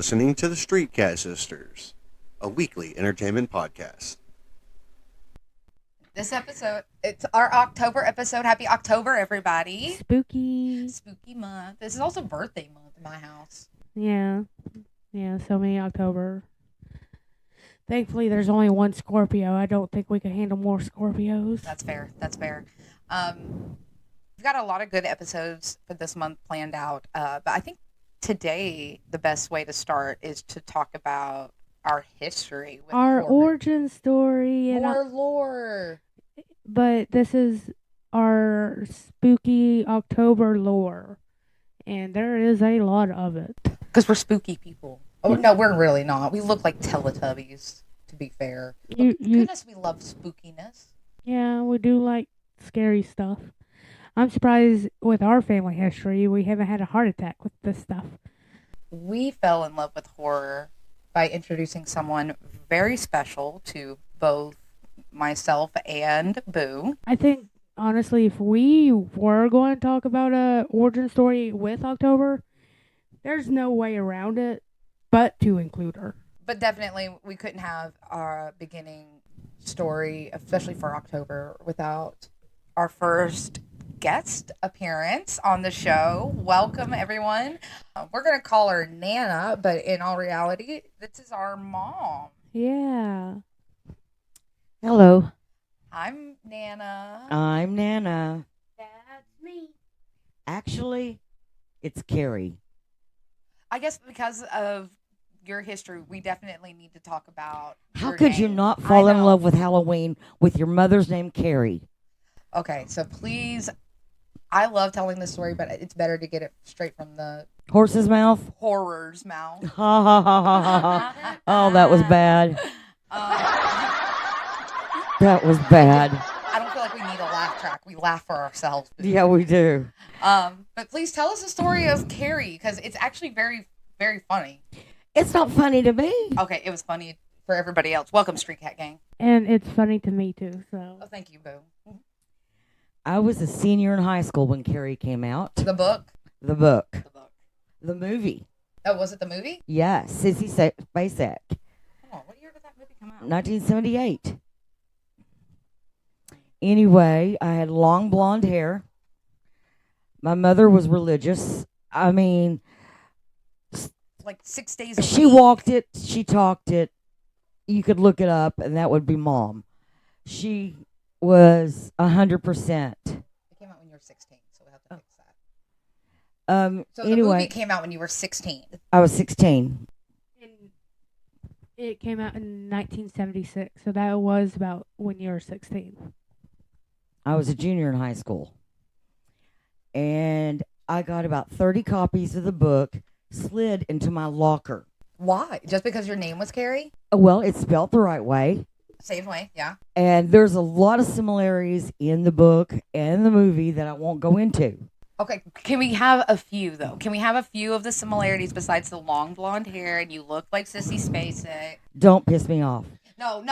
listening to the Street Cat Sisters, a weekly entertainment podcast. This episode, it's our October episode. Happy October, everybody. Spooky. Spooky month. This is also birthday month in my house. Yeah, so many October. Thankfully, there's only one Scorpio. I don't think we can handle more Scorpios. That's fair. We've got a lot of good episodes for this month planned out. But I think today, the best way to start is to talk about our history. With our horror. origin story. And More lore. but this is our spooky October lore. And there is a lot of it. Because we're spooky people. Oh, no, we're really not. We look like Teletubbies, to be fair. Goodness, we love spookiness. Yeah, we do like scary stuff. I'm surprised with our family history, we haven't had a heart attack with this stuff. We fell in love with horror by introducing someone very special to both myself and Boo. I think, honestly, if we were going to talk about a origin story with October, there's no way around it but to include her. But definitely, we couldn't have our beginning story, especially for October, without our first guest appearance on the show. Welcome, everyone. We're going to call her Nana, but in all reality, this is our mom. Yeah. Hello. I'm Nana. I'm Nana. That's me. Actually, it's Carrie. I guess because of your history, we definitely need to talk about How your could you name. not I fall in know. love with Halloween with your mother's name, Carrie? Okay, so please, I love telling this story, but it's better to get it straight from the Horse's mouth? horror's mouth. Ha ha ha ha ha ha. Oh, that was bad. That was bad. I don't feel like we need a laugh track. We laugh for ourselves. Yeah, we do. But please tell us the story of Carrie, because it's actually very, very funny. It's not funny to me. Okay, it was funny for everybody else. Welcome, Street Cat Gang. And it's funny to me, too. So Oh, thank you, Boo. I was a senior in high school when Carrie came out. The book. The book. The book. The movie. Oh, was it the movie? Yeah, Sissy Spacek. Oh, what year did that movie come out? 1978. Anyway, I had long blonde hair. My mother was religious. I mean, Like 6 days a she week. walked it, she talked it. You could look it up, and that would be Mom. She was 100%. It came out when you were 16, so we'll have to fix that. So the movie Anyway, came out when you were 16. I was 16. and it came out in 1976. So that was about when you were 16. I was a junior in high school. And I got about 30 copies of the book slid into my locker. Why? Just because your name was Carrie? Well, it's spelled the right way. Same way, yeah. And there's a lot of similarities in the book and the movie that I won't go into. Okay, can we have a few, though? Can we have a few of the similarities besides the long blonde hair and you look like Sissy Spacek? Don't piss me off. No.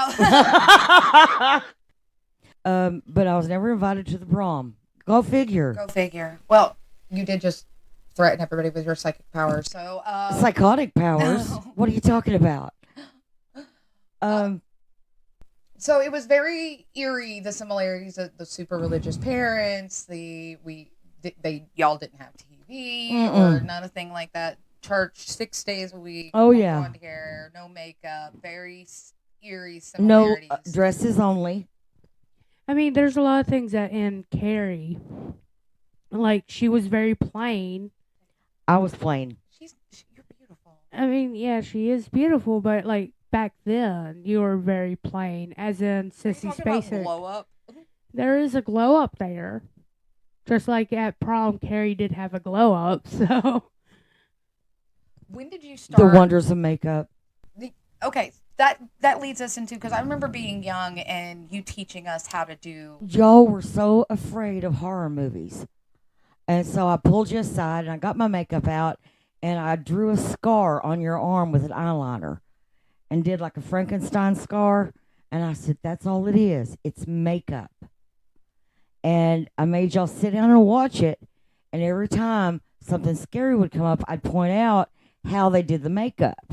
But I was never invited to the prom. Go figure. Go figure. Well, you did just threaten everybody with your psychic powers, so... Psychotic powers? No. What are you talking about? So it was very eerie, the similarities of the super religious parents, y'all didn't have TV or nothing like that. Church 6 days a week. Oh, yeah. Blonde hair, no makeup, very eerie No similarities. dresses only. I mean, there's a lot of things that in Carrie, like, she was very plain. I was plain. You're beautiful. I mean, yeah, she is beautiful, but, like, back then, you were very plain, as in Sissy Spacek. Blow up. There is a glow up there. Just like at prom, Carrie did have a glow up, so... When did you start? The wonders of makeup. Okay, that leads us into, because I remember being young and you teaching us how to do. Y'all were so afraid of horror movies. And so I pulled you aside and I got my makeup out and I drew a scar on your arm with an eyeliner and did like a Frankenstein scar. And I said, that's all it is. It's makeup. And I made y'all sit down and watch it. And every time something scary would come up, I'd point out, how they did the makeup.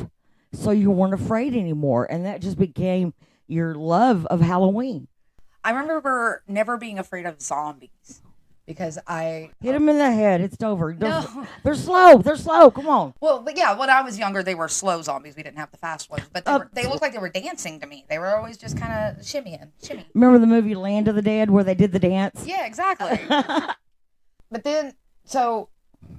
So you weren't afraid anymore. And that just became your love of Halloween. I remember never being afraid of zombies because Hit them in the head. It's over. No. They're slow. They're slow. Come on. Well, but yeah, when I was younger, they were slow zombies. We didn't have the fast ones, but they looked like they were dancing to me. They were always just kind of shimmy. Remember the movie Land of the Dead where they did the dance? Yeah, exactly. But then, so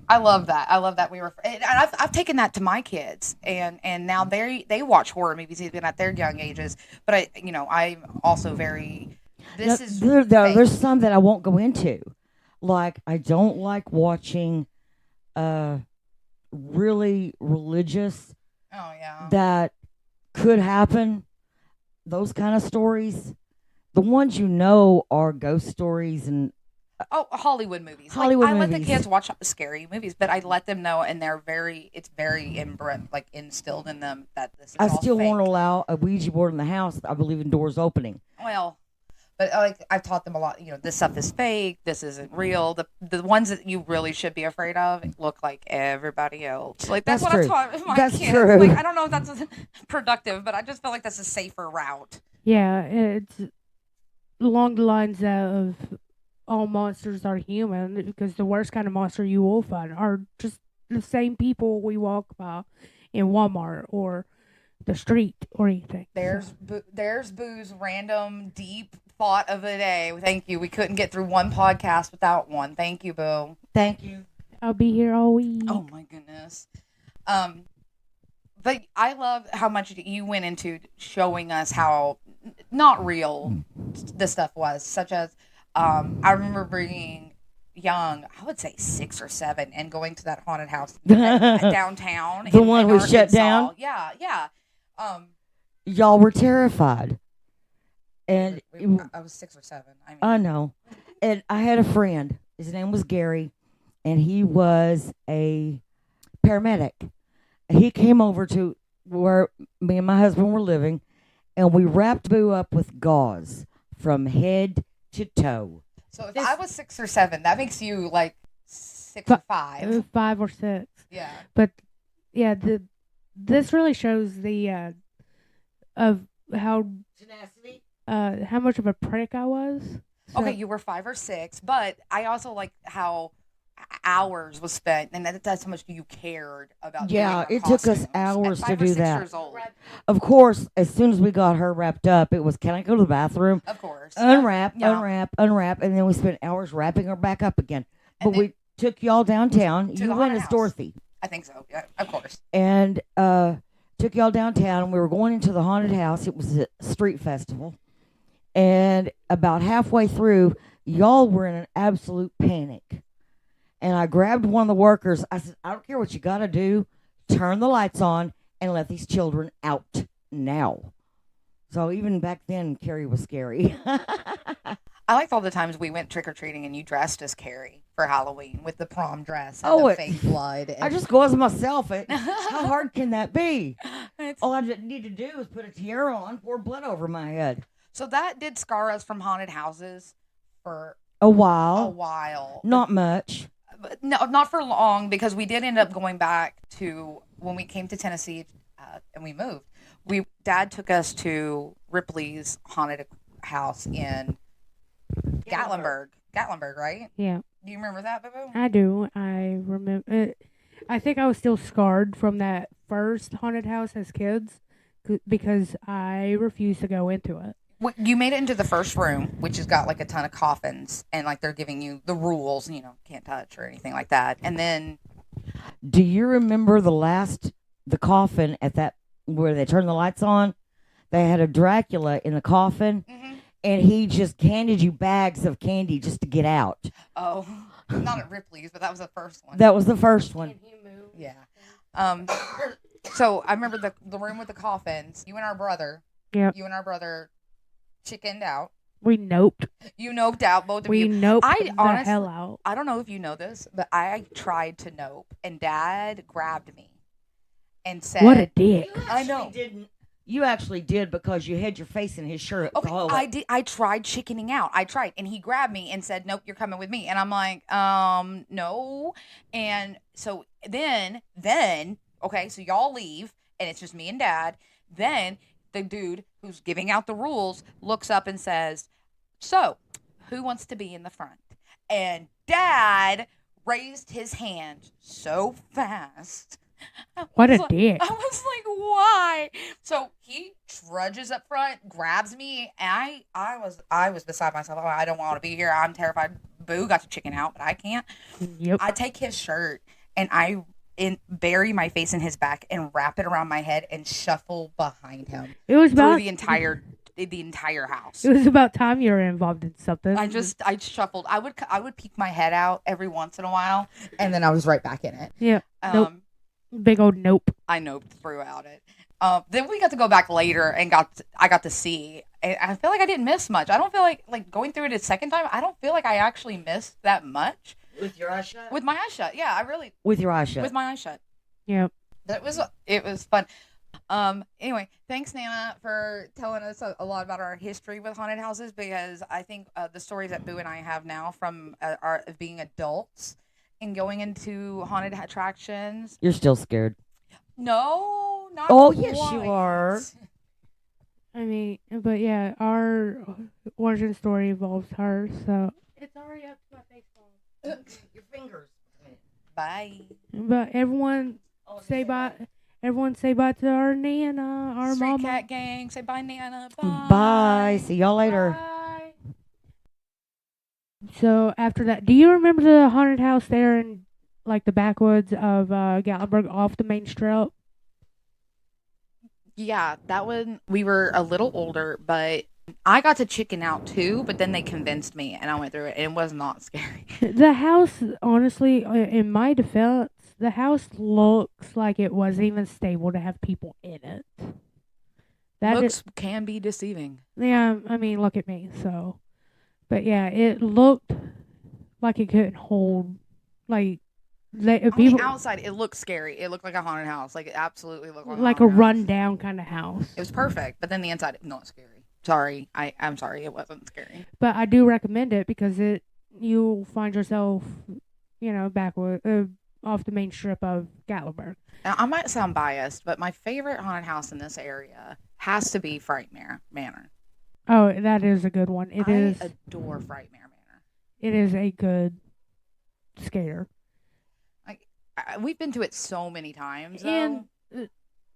I love that. I love that we were, and I've taken that to my kids, and now they watch horror movies even at their young ages. But I'm also very. There's some that I won't go into. Like, I don't like watching really religious. Oh, yeah. That could happen. Those kind of stories. The ones are ghost stories and. Hollywood movies. Hollywood movies. I let the movies. kids watch scary movies, but I let them know, and it's very instilled in them that this is I all still fake. won't allow a Ouija board in the house. I believe in doors opening. Well, but I've taught them a lot. This stuff is fake. This isn't real. The ones that you really should be afraid of look like everybody else. Like that's what true. I taught my That's kids. true. Like I don't know if that's productive, but I just feel like that's a safer route. Yeah, it's along the lines of all monsters are human, because the worst kind of monster you will find are just the same people we walk by in Walmart or the street or anything. There's Boo's random deep thought of the day. Thank you. We couldn't get through one podcast without one. Thank you, Boo. Thank you. I'll be here all week. Oh my goodness. But I love how much you went into showing us how not real this stuff was, such as I remember being young, I would say 6 or 7, and going to that haunted house downtown. The one we Arkansas. shut down? Yeah. Y'all were terrified. And I was 6 or 7. I know. And I had a friend. His name was Gary, and he was a paramedic. He came over to where me and my husband were living, and we wrapped Boo up with gauze from head to toe. So if I was 6 or 7, that makes you like 6 or 5. 5 or 6. Yeah. But yeah, this really shows the of how Tenacity. how much of a prick I was. So, Okay, you were 5 or 6, but I also like how hours was spent, and that's how much you cared about. Yeah, doing it took us costumes. hours At to 5 or do 6 that. Years old. Of course, as soon as we got her wrapped up, it was, can I go to the bathroom? Of course. Unwrap, Yeah. unwrap, and then we spent hours wrapping her back up again. And But we took y'all downtown. to You the went haunted as house. Dorothy. I think so. Yeah, of course. And took y'all downtown. We were going into the haunted house. It was a street festival. And about halfway through, y'all were in an absolute panic. And I grabbed one of the workers. I said, I don't care what you got to do. Turn the lights on and let these children out now. So even back then, Carrie was scary. I liked all the times we went trick-or-treating and you dressed as Carrie for Halloween with the prom dress and Oh, the fake blood. And I just go as myself. How hard can that be? It's- All I need to do is put a tiara on, pour blood over my head. So that did scar us from haunted houses for A a while. while. Not much. But no, not for long, because we did end up going back to when we came to Tennessee and we moved. Dad took us to Ripley's haunted house in Gatlinburg, right? yeah, Do you remember that, Boo? I do. I remember. I think I was still scarred from that first haunted house as kids because I refused to go into it. You made it into the first room, which has got like a ton of coffins, and like they're giving you the rules, can't touch or anything like that. And then, Do you remember the coffin at that where they turned the lights on? They had a Dracula in the coffin, and he just handed you bags of candy just to get out. oh, not at Ripley's, but that was the first one. That was the first one. Yeah. So I remember the room with the coffins. You and our brother. Yep. You and our brother chickened out. We noped. You noped out, both of We you. noped I the honestly, hell out. I don't know if you know this, but I tried to nope, and Dad grabbed me and said, What a dick. I know. You actually did because you had your face in his shirt. Okay, the whole I way. did. I tried chickening out. I tried, and he grabbed me and said, "Nope, you're coming with me." And I'm like, no. And so then, okay, so y'all leave, and it's just me and Dad. Then the dude who's giving out the rules looks up and says, so, who wants to be in the front? And Dad raised his hand so fast. What a dick. I was like, why? So he trudges up front, grabs me, and I was beside myself. I don't want to be here. I'm terrified. Boo got to chicken out, but I can't. Yep. I take his shirt and I bury my face in his back and wrap it around my head and shuffle behind him. It was through about the entire house. It was about time you were involved in something. I shuffled. I would peek my head out every once in a while, and then I was right back in it. Yeah. Nope. Big old nope. I noped throughout it. Then we got to go back later and I got to see. And I feel like I didn't miss much. I don't feel like going through it a second time. I don't feel like I actually missed that much. With your eyes shut? With my eyes shut, yeah, I really. With your eyes shut. With my eyes shut. Yep. It was fun. Anyway, thanks Nana for telling us a lot about our history with haunted houses, because I think the stories that Boo and I have now from our being adults and going into haunted attractions. You're still scared. No, not Oh, quite. yes, you are. I mean, but yeah, our origin story involves her, so it's already up to my face. Your fingers. Bye. But everyone say bye. Everyone say bye to our Nana, our Street mama. Cat Gang. Say bye, Nana. Bye. Bye. See y'all later. Bye. So after that, do you remember the haunted house there in like the backwoods of Gatlinburg off the main strip? Yeah, that one, we were a little older, but I got to chicken out too, but then they convinced me and I went through it and it was not scary. The house, honestly, in my defense, the house looks like it wasn't even stable to have people in it. Looks can be deceiving. Yeah, I mean, look at me, so. But yeah, it looked like it couldn't hold, like, On the outside, it looked scary. It looked like a haunted house. Like, it absolutely looked like a haunted house. run-down kind of house. It was perfect, but then the inside, not scary. Sorry. I'm sorry, it wasn't scary. But I do recommend it because you'll find yourself, backward, off the main strip of Gatlinburg. Now, I might sound biased, but my favorite haunted house in this area has to be Frightmare Manor. Oh, that is a good one. I adore Frightmare Manor. It is a good scare. We've been to it so many times, though. And,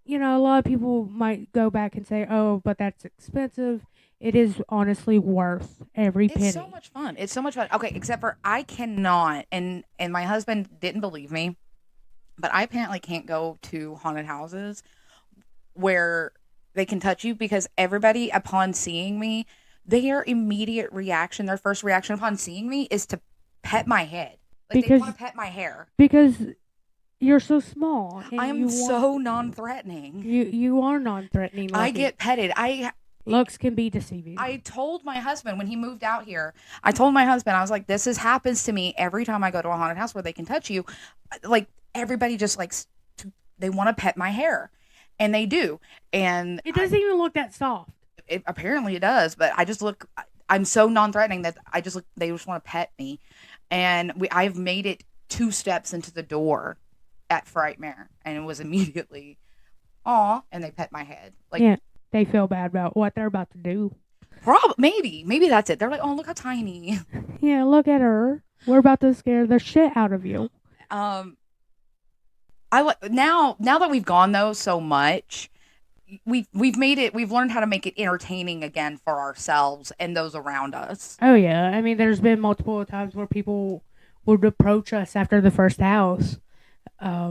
a lot of people might go back and say, oh, but that's expensive. It is honestly worth every penny. It's so much fun. It's so much fun. Okay, except for I cannot, and my husband didn't believe me, but I apparently can't go to haunted houses where they can touch you, because everybody, upon seeing me, their first reaction upon seeing me is to pet my head. Like, they want to pet my hair. Because you're so small. I am so non-threatening. You are non-threatening. I get petted. Looks can be deceiving. I told my husband when he moved out here, I was like, this happens to me every time I go to a haunted house where they can touch you. Like, everybody just likes they want to pet my hair. And they do. And it doesn't even look that soft. Apparently it does, but I'm so non-threatening that they just want to pet me. And I've made it 2 steps into the door at Frightmare, and it was immediately, aw, and they pet my head. Like, yeah, they feel bad about what they're about to do. Maybe that's it. They're like, oh, look how tiny. Yeah, look at her. We're about to scare the shit out of you. Now that we've gone though so much, we've learned how to make it entertaining again for ourselves and those around us. Oh yeah, I mean, there's been multiple times where people would approach us after the first house,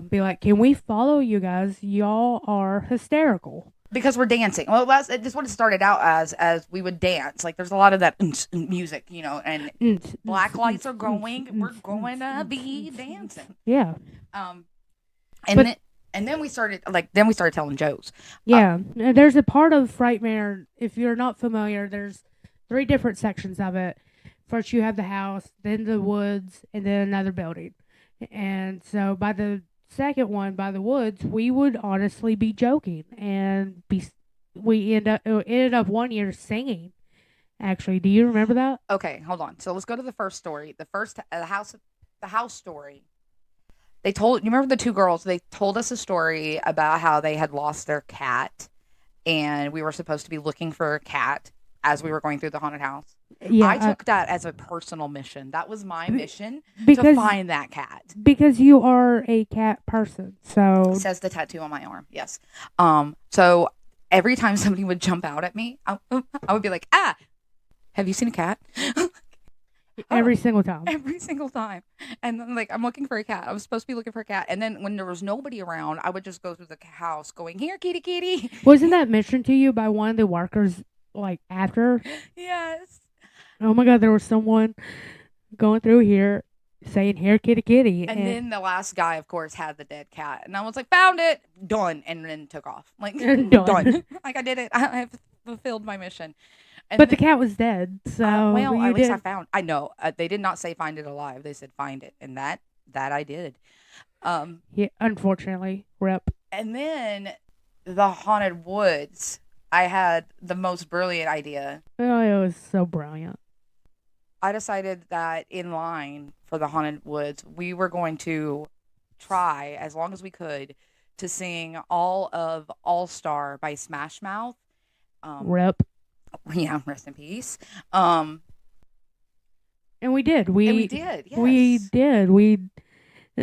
be like, "Can we follow you guys? Y'all are hysterical." Because we're dancing. Well, that's what it started out as we would dance. Like, there's a lot of that music, and black lights are going. We're going to be dancing. Yeah. And then we started telling jokes. Yeah, there's a part of Frightmare. If you're not familiar, there's 3 different sections of it. First, you have the house, then the woods, and then another building. And so, by the second one, by the woods, we would honestly be joking, and we ended up one year singing. Actually, do you remember that? Okay, hold on. So let's go to the first story. The house story. You remember the two girls? They told us a story about how they had lost their cat, and we were supposed to be looking for a cat as we were going through the haunted house. Yeah, I took that as a personal mission. That was my mission to because find that cat. because you are a cat person. So Says the tattoo on my arm. Yes. So every time somebody would jump out at me, I would be like, "Ah, have you seen a cat?" every single time. Every single time. And then, like, I'm looking for a cat. I was supposed to be looking for a cat. And then when there was nobody around, I would just go through the house going, "Here, kitty, kitty." Wasn't that mentioned to you by one of the workers, like, after? Yes. Oh my God, there was someone going through here saying, "Here, kitty, kitty." And then the last guy, of course, had the dead cat. And I was like, "Found it." Done. And then took off. Like, Done. done. Like, I did it. I have fulfilled my mission. And But the cat was dead, so well, you at least did. I found. I know. They did not say find it alive. They said find it. And that I did. Yeah, unfortunately, rep. And then the haunted woods. I had the most brilliant idea. Oh, it was so brilliant. I decided that in line for the haunted woods, we were going to try, as long as we could, to sing all of All Star by Smash Mouth. Rep. Yeah, rest in peace. And we did. And we did. Yes. We did. We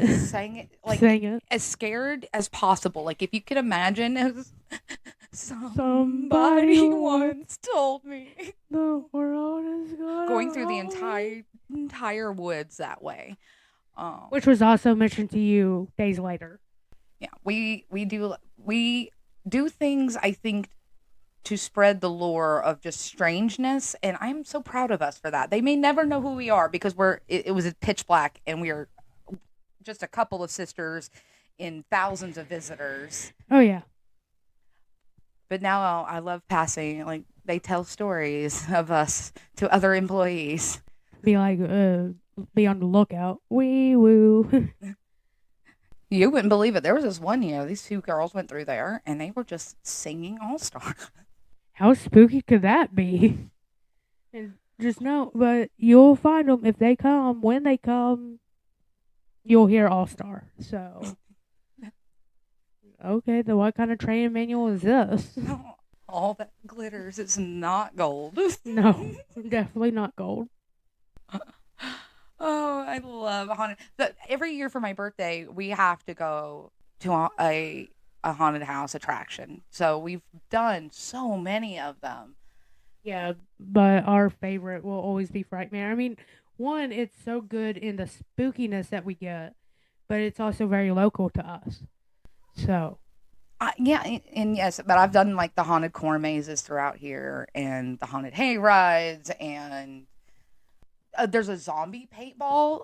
sang it like sang it. as scared as possible. Like, if you could imagine, it was, Somebody once told me. The world is Going through the entire woods that way. Which was also mentioned to you days later. Yeah, we do things, I think, to spread the lore of just strangeness, and I'm so proud of us for that. They may never know who we are because it was pitch black, and we are just a couple of sisters in thousands of visitors. Oh yeah. But now I love passing, like, they tell stories of us to other employees. Be like, be on the lookout. Wee woo. You wouldn't believe it. There was this one year, these two girls went through there, and they were just singing All Star. How spooky could that be? And just know, but you'll find them if they come. When they come, you'll hear All Star. So, okay, then what kind of training manual is this? All that glitters is not gold. No, definitely not gold. Oh, I love haunted. Every year for my birthday, we have to go to a haunted house attraction. So we've done so many of them. Yeah, but our favorite will always be Frightmare. I mean, one, it's so good in the spookiness that we get, but it's also very local to us. So, Yeah, and yes, but I've done like the haunted corn mazes throughout here and the haunted hay rides, and there's a zombie paintball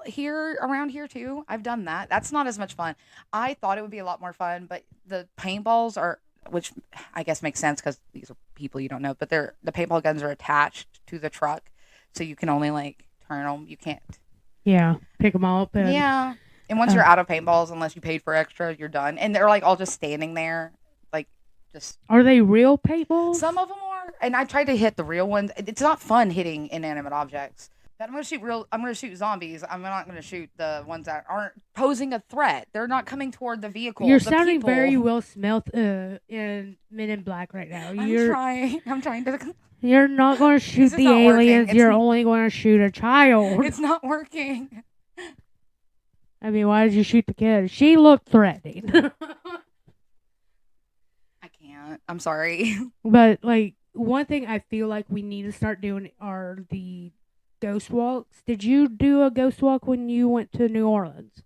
around here too. I've done that. That's not as much fun. I thought it would be a lot more fun, but the paintballs are, which I guess makes sense because these are people you don't know, but the paintball guns are attached to the truck, so you can only like turn them. You can't. yeah, pick them up. And, Yeah. And once you're out of paintballs, unless you paid for extra, you're done. And they're like all just standing there, like just. Are they real paintballs? Some of them are, and I tried to hit the real ones. It's not fun hitting inanimate objects. But I'm gonna shoot zombies. I'm not gonna shoot the ones that aren't posing a threat. They're not coming toward the vehicle. You're the sounding people. very Will Smith in Men in Black right now. I'm trying to. You're not going to shoot This is the not working. aliens. You're only going to shoot a child. It's not working. I mean, why did you shoot the kid? She looked threatening. I can't. I'm sorry. But, like, one thing I feel like we need to start doing are the ghost walks. Did you do a ghost walk when you went to New Orleans?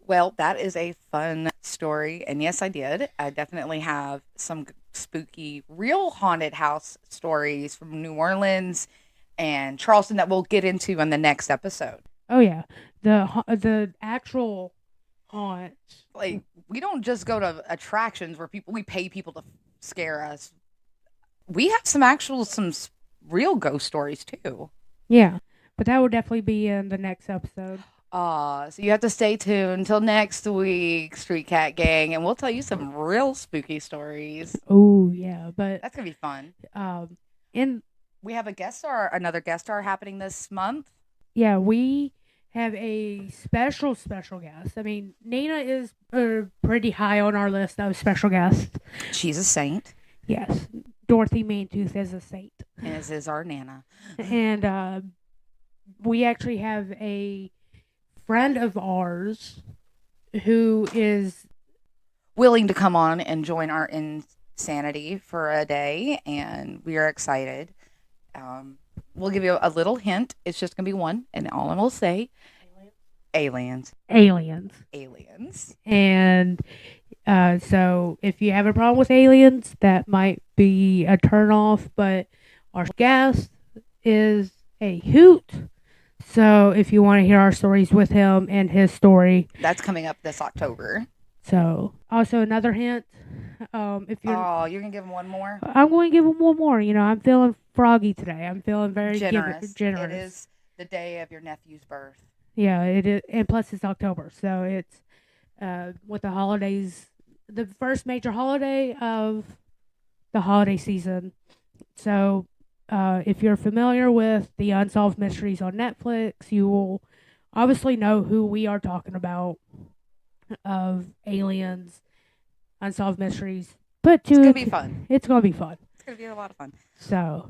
Well, that is a fun story. And yes, I did. I definitely have some spooky, real haunted house stories from New Orleans and Charleston that we'll get into in the next episode. Oh, yeah. The actual haunts. Like, we don't just go to attractions where we pay people to scare us. We have some real ghost stories too. Yeah, but that will definitely be in the next episode. So you have to stay tuned until next week, Street Cat Gang, and we'll tell you some real spooky stories. Oh, yeah, but That's gonna be fun. and We have another guest star happening this month. yeah, we have a special guest. I mean, Nina is pretty high on our list of special guests. She's a saint. Yes, Dorothy Mantooth is a saint. As is our Nana. And we actually have a friend of ours who is willing to come on and join our insanity for a day, and we are excited. We'll give you a little hint. It's just going to be one, and all I will say, aliens. And so if you have a problem with aliens, that might be a turnoff, but our guest is a hoot. So if you want to hear our stories with him and his story, that's coming up this October. So also another hint, if you're you're gonna give him one more. I'm going to give him one more. You know, I'm feeling froggy today. I'm feeling very generous. Generous. It is the day of your nephew's birth. Yeah, it is, and plus it's October, so it's with the holidays, the first major holiday of the holiday season. So if you're familiar with the Unsolved Mysteries on Netflix, you will obviously know who we are talking about, of aliens, Unsolved Mysteries. But it's gonna be fun. It's gonna be fun. It's gonna be a lot of fun. So,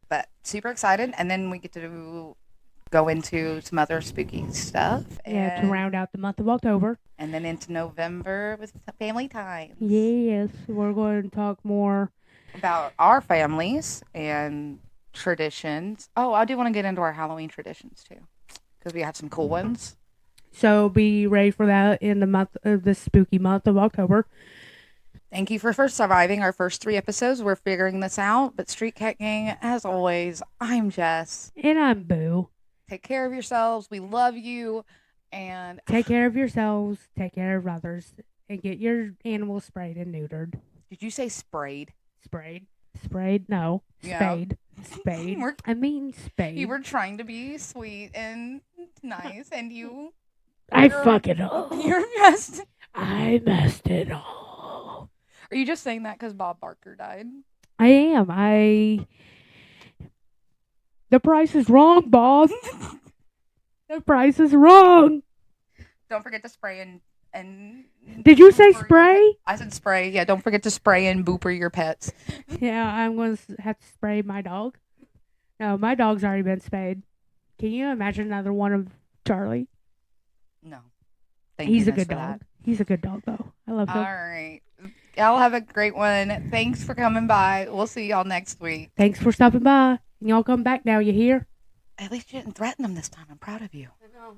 but super excited, and then we get to go into some other spooky stuff. Yeah, to round out the month of October. And then into November with family time. Yes, we're going to talk more about our families and traditions. Oh, I do want to get into our Halloween traditions too, because we have some cool ones. So be ready for that in the month of this spooky month of October. Thank you for surviving our first 3 episodes. We're figuring this out. But Street Cat Gang, as always, I'm Jess. And I'm Boo. Take care of yourselves. We love you. And take care of yourselves. Take care of others. And get your animals sprayed and neutered. Did you say sprayed? Sprayed? No. Spayed. Yeah. Spayed. I mean spayed. You were trying to be sweet and nice, and you... I fuck it up. I messed it up. Are you just saying that because Bob Barker died? I am. The price is wrong, Bob. The price is wrong. Don't forget to spray and did you say spray? I said spray. Yeah, don't forget to spray and booper your pets. Yeah, I'm going to have to spray my dog. No, my dog's already been spayed. Can you imagine another one of Charlie? No. He's a good dog. He's a good dog, though. I love him. All right. Y'all have a great one. Thanks for coming by. We'll see y'all next week. Thanks for stopping by. Y'all come back now, you hear? At least you didn't threaten them this time. I'm proud of you. I know.